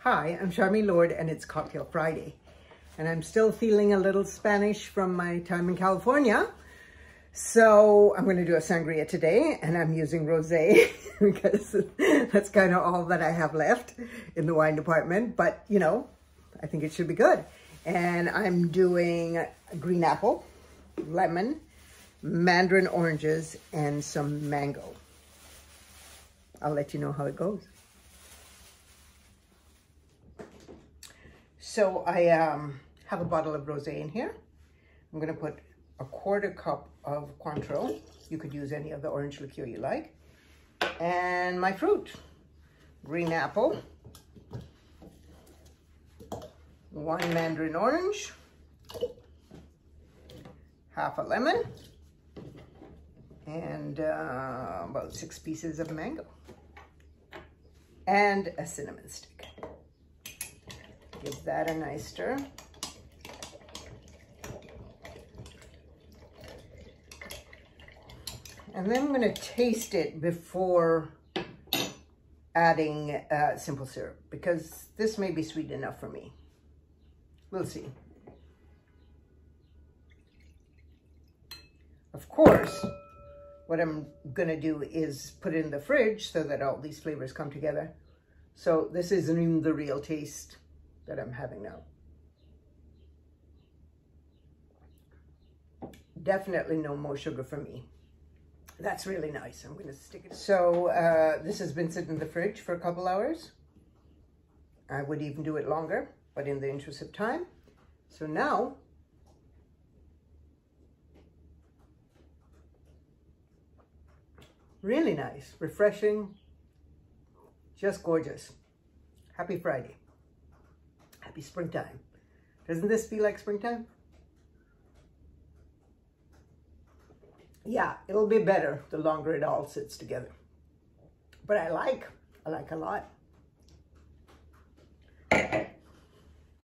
Hi, I'm Charmy Lord and it's Cocktail Friday. And I'm still feeling a little Spanish from my time in California. So I'm going to do a sangria today and I'm using rosé because that's kind of all that I have left in the wine department. But, you know, I think it should be good. And I'm doing green apple, lemon, mandarin oranges, and some mango. I'll let you know how it goes. So I have a bottle of rosé in here. I'm going to put a quarter cup of Cointreau. You could use any of the orange liqueur you like. And my fruit, green apple, 1 mandarin orange, half a lemon, and about 6 pieces of mango, and a cinnamon stick. Give that a nice stir. And then I'm going to taste it before adding simple syrup, because this may be sweet enough for me. We'll see. Of course, what I'm going to do is put it in the fridge so that all these flavors come together. So this isn't even the real taste that I'm having now. Definitely no more sugar for me. That's really nice. I'm going to stick it. So this has been sitting in the fridge for a couple hours. I would even do it longer, but in the interest of time. So now, really nice, refreshing, just gorgeous. Happy Friday. Happy springtime. Doesn't this feel like springtime? Yeah, it'll be better the longer it all sits together. But I like a lot.